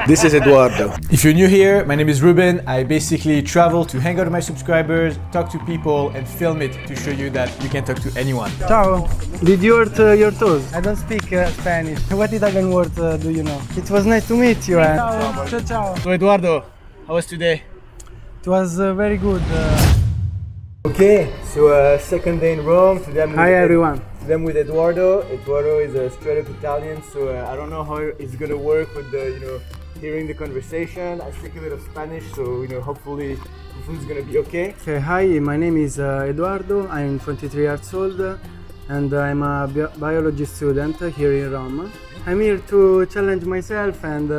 This is Eduardo. If you're new here, my name is Ruben. I basically travel to hang out with my subscribers, talk to people, and film it to show you that you can talk to anyone. Ciao. Did you hurt your toes? I don't speak Spanish. What Italian word do you know? It was nice to meet you. Ciao. Ciao, ciao. So Eduardo, how was today? It was very good. Okay, so second day in Rome. Today I'm with Hi everyone. Today I'm with Eduardo. Eduardo is a straight up Italian, so I don't know how it's gonna work with the, hearing the conversation. I speak a bit of Spanish, so hopefully it's gonna be okay. Okay, hi, my name is Eduardo. I'm 23 years old and I'm a biology student here in Rome. I'm here to challenge myself and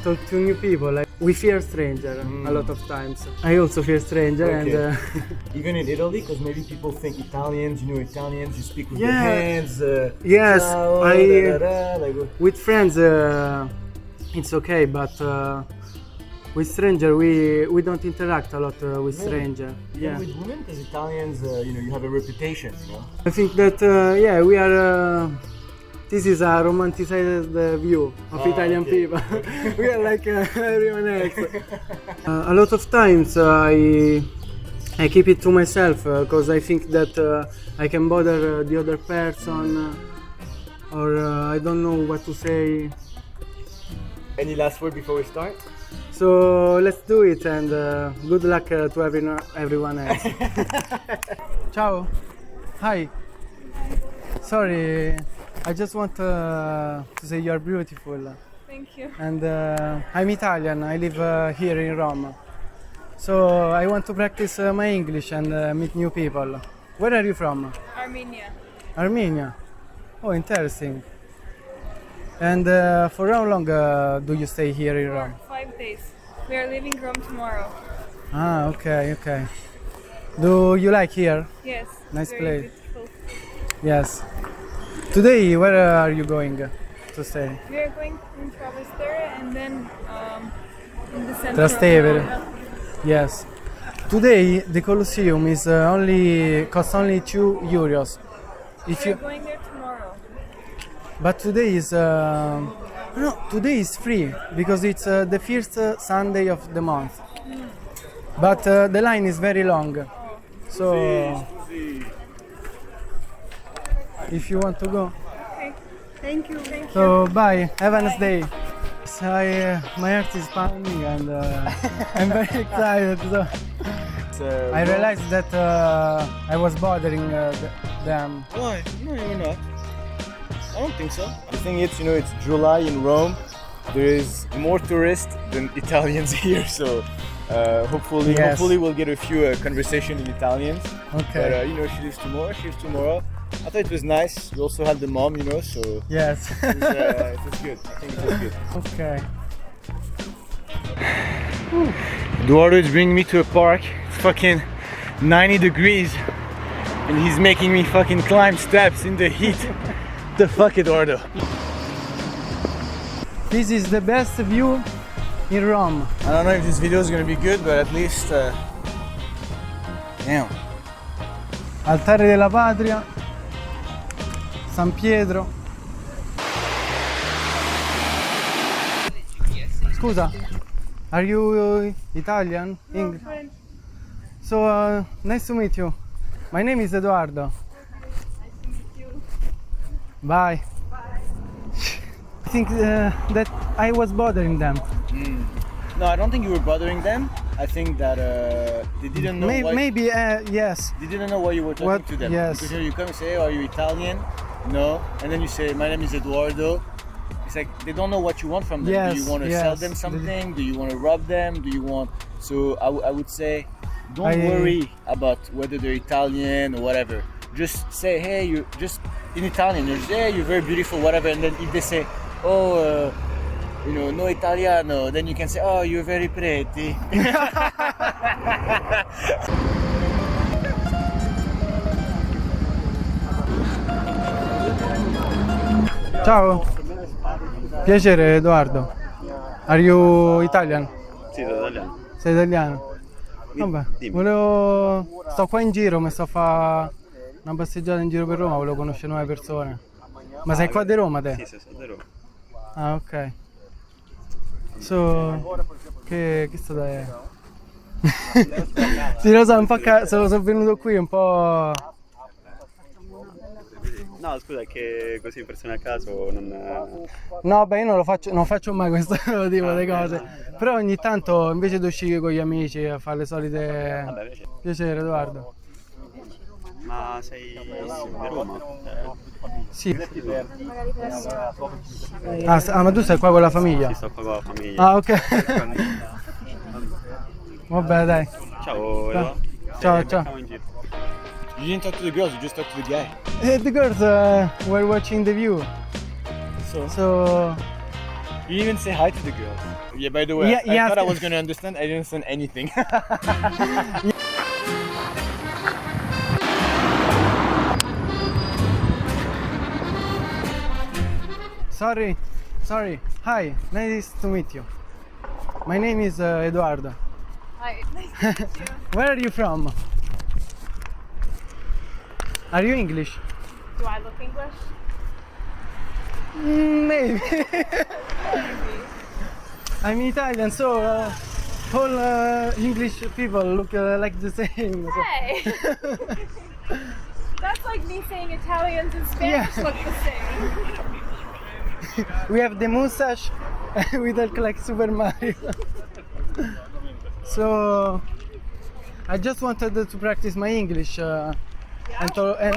talk to new people. We fear stranger a lot of times. I also fear stranger and even in Italy, because maybe people think Italians, Italians, you speak with your Yeah. hands. Yes, ciao, with friends it's okay, but with stranger we don't interact a lot with stranger. Yeah. With women, because Italians, you have a reputation. I think that we are. This is a romanticized view of Italian people. We are like everyone else. A lot of times I keep it to myself because I think that I can bother the other person or I don't know what to say. Any last word before we start? So let's do it and good luck to everyone else. Ciao. Hi. Sorry. I just want to say you're beautiful. Thank you. And I'm Italian. I live here in Rome. So I want to practice my English and meet new people. Where are you from? Armenia. Armenia. Oh, interesting. And for how long do you stay here in Rome? 5 days. We are leaving Rome tomorrow. Ah, okay, okay. Do you like here? Yes. Nice very place. Beautiful. Yes. Today, where are you going to stay? We are going in Trastevere and then in the center. Trastevere. Of Yes. Today the Colosseum is costs only €2. If We are you going there tomorrow. but today is no, today is free because it's the first Sunday of the month. But the line is very long. So if you want to go. Okay. Thank you. Thank you. So bye. Have a nice day. My heart is pounding and I'm very excited. So I realized that I was bothering them. Why? No, you're not. I don't think so. The thing is, it's July in Rome. There is more tourists than Italians here, so hopefully we'll get a few conversation in Italian. Okay. But she leaves tomorrow. I thought it was nice. We also had the mom, so Yes. it was good. I think it was good. Okay. Eduardo is bringing me to a park. It's fucking 90 degrees and he's making me fucking climb steps in the heat. The fuck, Eduardo? This is the best view in Rome. I don't know if this video is gonna be good, but at least damn. Altare della Patria, San Pietro. Scusa, are you Italian? English? French. So nice to meet you. My name is Eduardo. Nice to meet you. Bye. I think that I was bothering them. No, I don't think you were bothering them. I think that they didn't know why. Maybe yes. They didn't know why you were talking What? to them. Yes. Because you come and say, "Are you Italian?" No, and then you say, "My name is Eduardo." It's like they don't know what you want from them. Yes, Do you want to yes. sell them something? Do you want to rob them? Do you want? So I would say, don't worry about whether they're Italian or whatever. Just say, "Hey, you just in Italian. You're just, hey, you're very beautiful, whatever." And then if they say, "Oh, no Italiano," then you can say, "Oh, you're very pretty." Ciao. Piacere Edoardo. Are you Italian? Sì, sono italiano. Sei italiano? Vabbè, sto qua in giro, mi sto a fare una passeggiata in giro per Roma, volevo conoscere nuove persone. Ma sei qua di Roma te? Sì, sono di Roma. Ah, ok. So, che sto è? Sì, lo so, un po' sono venuto qui un po'. No, scusa, è che così persone a caso non... No, beh, io non faccio mai questo tipo di cose. Però ogni tanto invece di uscire con gli amici a fare le solite. Vabbè, invece... Piacere, Edoardo. Ma sei di Roma? Sì. Ma tu stai qua con la famiglia? Sì, sto qua con la famiglia. Ah, ok. Vabbè, dai. Ciao, Edo. Ciao, ciao. Facciamo in giro. You didn't talk to the girls, you just talked to the guy. The girls were watching the view. So You didn't even say hi to the girls. Yeah, by the way, Yeah, I yeah. thought I was gonna understand, I didn't understand anything. sorry. Hi, nice to meet you. My name is Eduardo. Hi, nice to meet you. Where are you from? Are you English? Do I look English? Maybe. I'm Italian, so all English people look like the same. So. Hey! That's like me saying Italians and Spanish Yeah. look the same. We have the mustache. We look like Super Mario. So I just wanted to practice my English and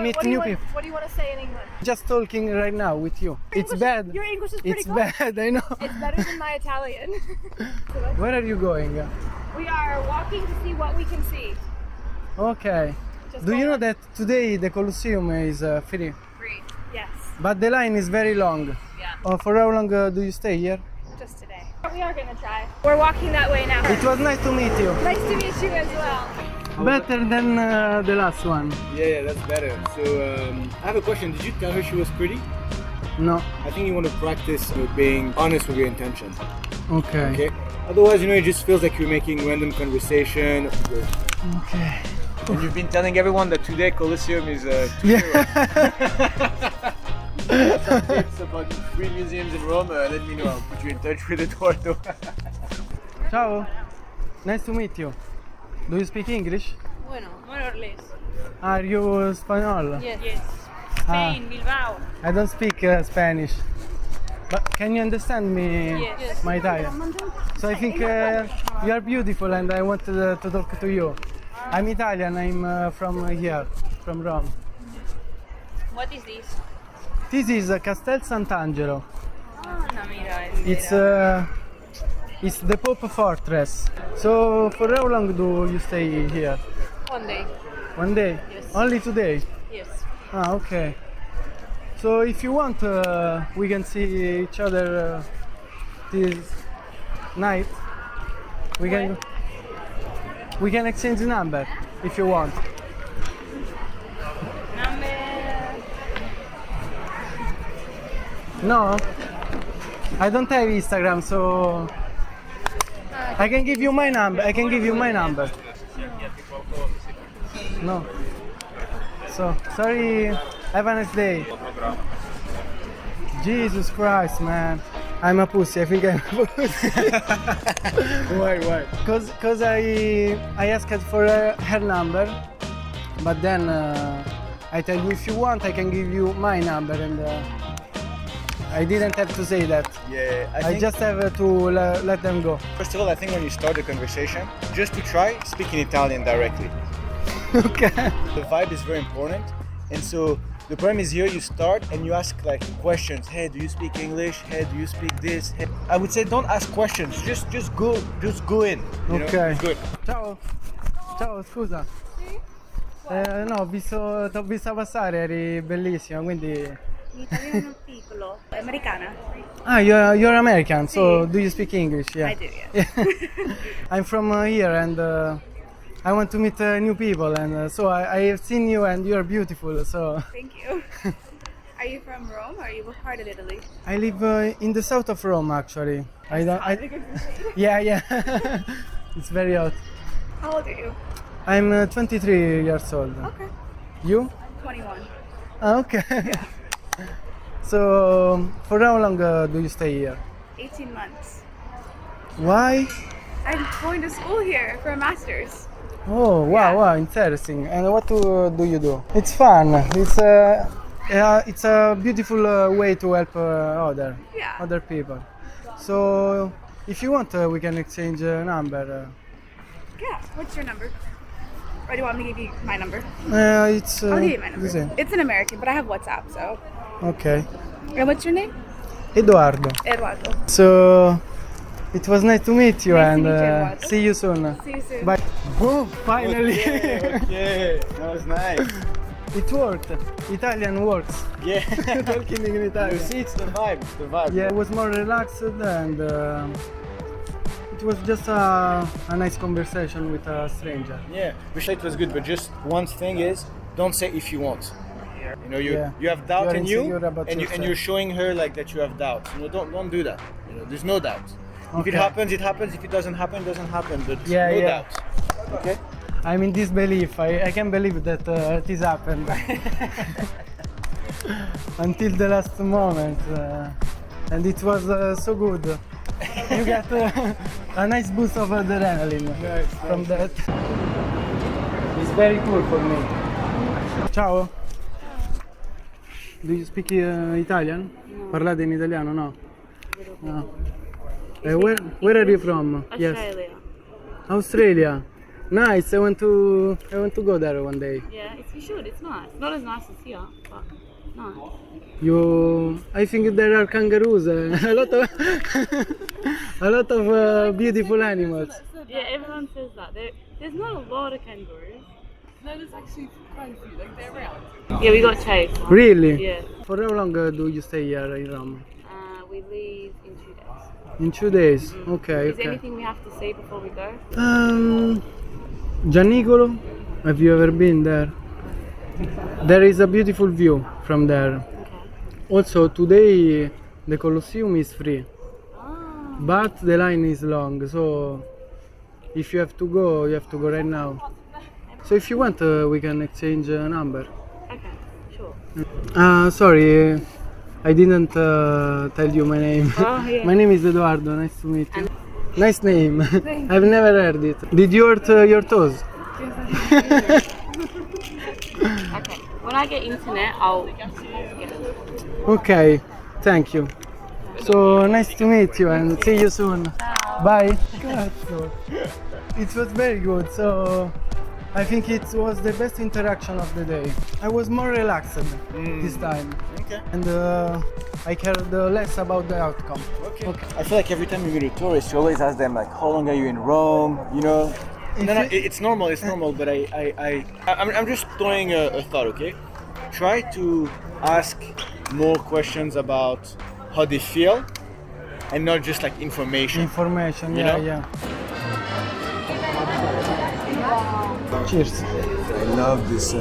meet new people. What do you want to say in English? Just talking right now with you. It's English- bad. Your English is pretty It's good. bad, I know. It's better than my Italian. Where are you going? We are walking to see what we can see. Okay. Just Do you going know that today the Colosseum is free? free. Yes. But the line is very long. Yeah. For how long do you stay here? Just today. We are gonna try. We're walking that way now. It was nice to meet you. Nice to meet you as well. Better than the last one. Yeah, that's better. So, I have a question. Did you tell her she was pretty? No. I think you want to practice being honest with your intention. Okay. Okay? Otherwise, it just feels like you're making random conversation. Okay. And you've been telling everyone that today Colosseum is 2 Yeah. Some tips about free museums in Rome. Let me know. I'll put you in touch with Eduardo. Ciao. Nice to meet you. Do you speak English? Bueno, more or less. Are you Spanish? Yes. Ah. Spain, Bilbao. I don't speak Spanish. But can you understand me? Yes. My Italian. So I think you are beautiful and I wanted to talk to you. I'm Italian, I'm from here, from Rome. What is this? This is Castel Sant'Angelo. Ah, no, mira. It's the Pope Fortress. So for how long do you stay here? One day. One day? Yes. Only today? Yes. Ah, okay. So if you want, we can see each other this night. We can exchange the number if you want. Number. No? I don't have Instagram, so I can give you my number. I can give you my number. No. So sorry. Have a nice day. Jesus Christ, man. I'm a pussy. I think I'm a pussy. Why? Cause I asked for her number, but then I tell you if you want, I can give you my number, and I didn't have to say that. Yeah, I just have to let them go. First of all, I think when you start a conversation, just to try, speak in Italian directly. Okay. The vibe is very important, and so the problem is here you start and you ask like questions. Hey, do you speak English? Hey, do you speak this? Hey. I would say don't ask questions. Just go in. You know? Ok. It's good. Ciao. Ciao, scusa. No, t'ho vista passare, eri bellissima, quindi. Italiano piccolo, americana. Ah, you're American, so do you speak English? Yeah. I do, yeah. I'm from here and I want to meet new people, and so I have seen you and you're beautiful. So Thank you. Are you from Rome or are you what part of Italy? I live in the south of Rome, actually. I don't. Yeah. It's very hot. How old are you? I'm 23 years old. Okay. You? 21. Ah, okay. So for how long do you stay here? 18 months. Why? I'm going to school here for a master's. Oh, wow, Yeah. wow, interesting. And what do you do? It's fun. It's a beautiful way to help Yeah. other people. So, if you want, we can exchange a number. Yeah. What's your number? Or do you want me to give you my number? It's I'll give you my number. the same. It's an American, but I have WhatsApp, so. Okay. And what's your name? Eduardo. Eduardo. So, it was nice to meet you, Nice to and meet you, Eduardo. see you soon. See you soon. Bye. Oh, finally! Okay, that was nice. It worked. Italian works. Yeah. Talking in You Italian. see, it's the vibe. It's the vibe. Yeah, it was more relaxed, and it was just a nice conversation with a stranger. Yeah, wish it was good, but just one thing is, don't say if you want. You know, Yeah. you have doubt You're in you, insecure about and yourself. you're showing her like that you have doubt. You know, don't do that. You know, there's no doubt. If it Okay. happens, it happens. If it doesn't happen, it doesn't happen. But Yeah, no yeah. doubt. Okay. I'm in disbelief. I can't believe that this happened. Until the last moment. And it was so good. You got a nice boost of adrenaline from that. It's very cool for me. Ciao. Do you speak Italian? Parlate in italiano? No. No. Where are you from? Yes. Australia. Australia. Nice. I want to go there one day. Yeah, you should. It's nice. Not as nice as here, but nice. I think there are kangaroos. A lot of a lot of beautiful animals. Yeah, everyone says that. There's not a lot of kangaroos. No, there's actually quite a few. Like they're around. Yeah, we got chased. once. Really? Yeah. For how long do you stay here in Rome? We leave in 2 days. In 2 days. Okay. Is there Okay. anything we have to see before we go? Gianicolo. Have you ever been there? There is a beautiful view from there. Okay. Also today the Colosseum is free, Ah. but the line is long. So if you have to go right now. So if you want, we can exchange a number. Okay, sure. Sorry, I didn't tell you my name. Oh, yeah. My name is Eduardo. Nice to meet you. Nice name. I've never heard it. Did you hurt your toes? Okay. When I get internet, I'll get it. Okay, thank you. So nice to meet you and see you soon. Bye. It was very good. So I think it was the best interaction of the day. I was more relaxed this time. Okay. And I cared less about the outcome. Okay. I feel like every time you meet a tourist, you always ask them like, how long are you in Rome? You know. No, it's normal. It's normal. But I'm just throwing a thought. Okay. Try to ask more questions about how they feel, and not just like information. Information, You yeah, know? yeah. Cheers. I love this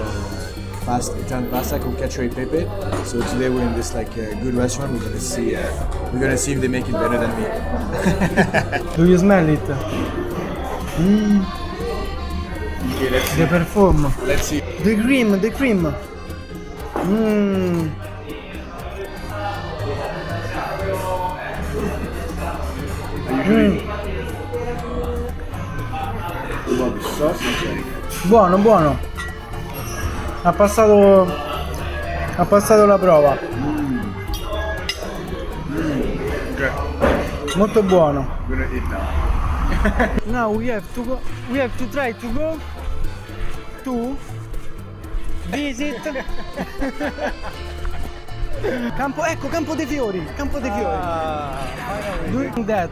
pasta, Italian pasta called cacio e pepe. So today we're in this like good restaurant. We're gonna see if they make it better than me. Do you smell it? Okay, let's The perfume. let's see. The cream, the cream. About the sauce. Buono, buono. Ha passato la prova. Molto buono. I'm gonna eat now. Now we have to go. We have to try to go to visit Campo dei Fiori. Campo dei Fiori. Doing that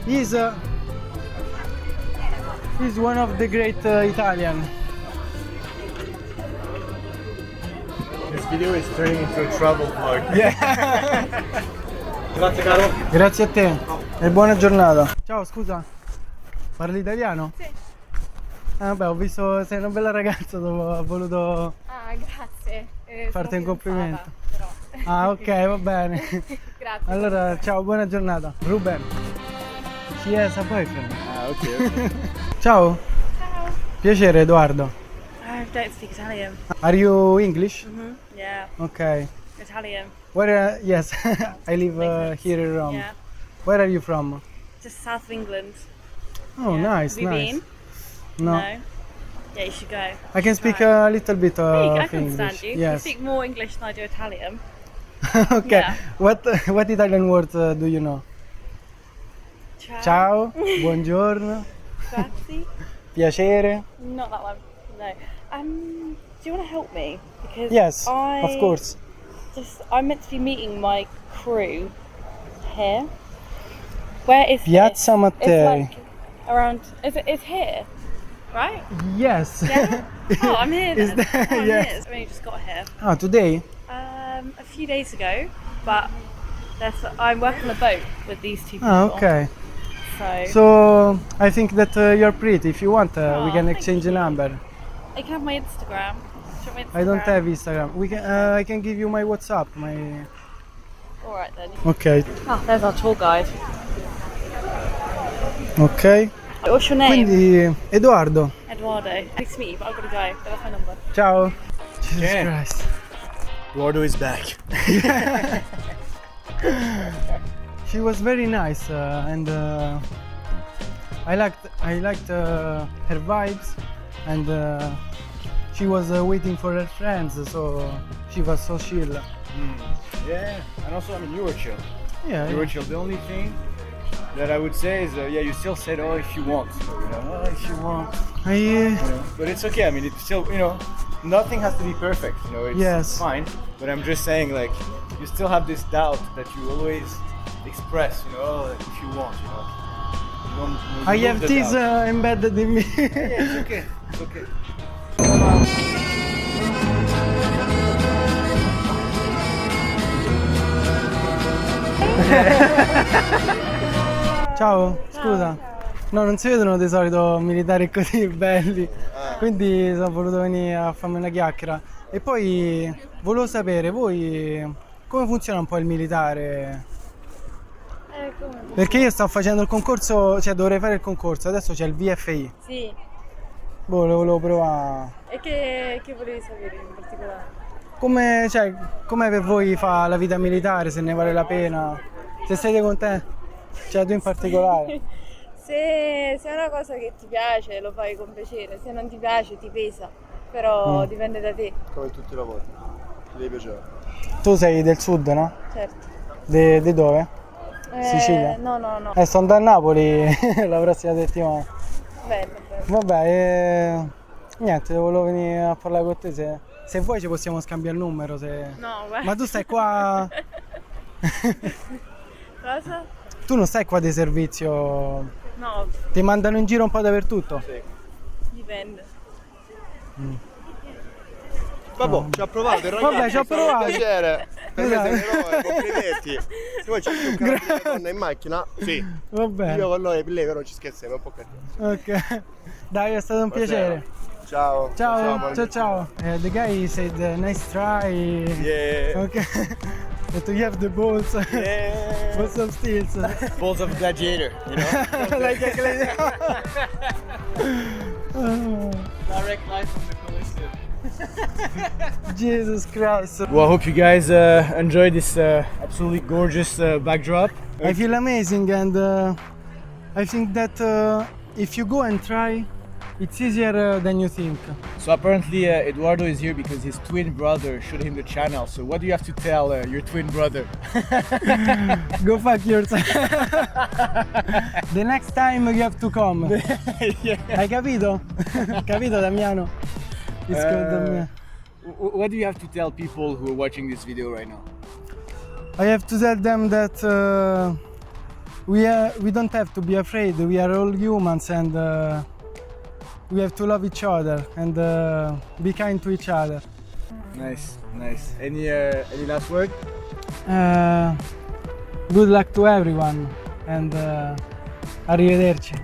is one of the great Italian. This video is turning into a travel vlog. Grazie caro. Grazie a te e buona giornata. Ciao, scusa. Parli italiano? Sì. Vabbè, ho visto sei una bella ragazza, ho voluto Ah, grazie. farti un sono complimento. fidanzata, però. Ah, ok, va bene. Grazie. Allora, ciao, buona giornata. Ruben. She has a boyfriend. Ah, okay. Ciao. Ciao. Piacere, Edoardo. I don't speak Italian. Are you English? Yeah, Okay. Italian. Where? Yes, I live here in Rome. Yeah. Where are you from? just south of England. Oh, Yeah. nice, Have you nice. been? No. Yeah, you should go. I can speak Try. a little bit Hey, of I can English. understand you. You Yes. speak more English than I do Italian. Okay. Yeah. What Italian words do you know? Ciao, buongiorno, Grazie. piacere. Not that one. No. Do you want to help me? Because Yes, of course. I'm meant to be meeting my crew here. Where is Piazza this? Mattei. It's like around. It's here, right? Yes. Yeah. Oh, I'm here Is then. that- Oh, I'm yes. here. I only just got here. Ah, today? A few days ago, but I'm working on a boat with these two people. Ah, okay. So So I think that you're pretty. If you want, we Aw, can thank exchange a you. number. I can have my Instagram. Do you want my Instagram? I don't have Instagram. We can. I can give you my WhatsApp. My. All right then. Ok. Oh, there's our tour guide. Ok. What's your name? Quindi Edoardo. Eduardo. Nice to meet you, but I've got to go. That's my number. Ciao. Jesus Yeah. Christ. Eduardo is back. She was very nice and I liked her vibes, and she was waiting for her friends, so she was so chill. Yeah, and also, I mean, you were chill. Yeah, You were chill. The only thing that I would say is, yeah, you still said, oh, if you want. You know, oh, if you want. You know. But it's okay. I mean, it's still, you know, nothing has to be perfect. You know, it's, Yes. it's fine. But I'm just saying, like, you still have this doubt that you always express. You know, oh, like, if you want. You know. You don't I remove have the this doubt. embedded in me. Yeah, it's okay. It's okay. Ciao, scusa. No, non si vedono di solito militari così belli, quindi sono voluto venire a farmi una chiacchiera. E poi volevo sapere, voi come funziona un po' il militare? Come? Perché io sto facendo il concorso, cioè dovrei fare il concorso, adesso c'è il VFI. Sì. Boh, lo volevo provare. E che volevi sapere in particolare? Come, cioè, com'è per voi fa la vita militare, se ne vale la pena? Se siete contenti? Cioè tu in particolare? Se è una cosa che ti piace lo fai con piacere, se non ti piace ti pesa, però dipende da te, Come tutti i lavori. Ti devi piacere. Tu sei del sud, no? certo. Di dove? Sicilia? No, no, no, Sto andando a Napoli la prossima settimana. bello, bello. Vabbè, niente, volevo venire a parlare con te. Se vuoi ci possiamo scambiare il numero. No, guarda. Ma tu stai qua. Cosa? Tu non stai qua di servizio. No, Ti mandano in giro un po' dappertutto? dipende. Vabbè, ci ha provato il ragazzo. Vabbè, ci ho provato. Piacere. Per me sei un Esatto. eroe, complimenti. Se vuoi c'è più un carabiniere donna in macchina? Sì. Vabbè. Io con lei però ci scherziamo, è un po' carino. Ok. Dai, è stato un piacere. Ciao. Ciao, ciao. The guy said nice try. Yeah. Okay. But you have the balls. Yeah. Balls of steels. Balls of gladiator, you know? Like a Direct life from the Colosseum. Jesus Christ. Well, I hope you guys enjoyed this absolutely gorgeous backdrop. I feel amazing, and I think that if you go and try, it's easier than you think. So apparently Eduardo is here because his twin brother showed him the channel. So what do you have to tell your twin brother? Go fuck yourself. The next time you have to come. Yeah. Hai capito? Capito, Damiano? It's good, Damiano. What do you have to tell people who are watching this video right now? I have to tell them that we don't have to be afraid. We are all humans, and we have to love each other and be kind to each other. Nice, nice. Any last word? Good luck to everyone, and arrivederci.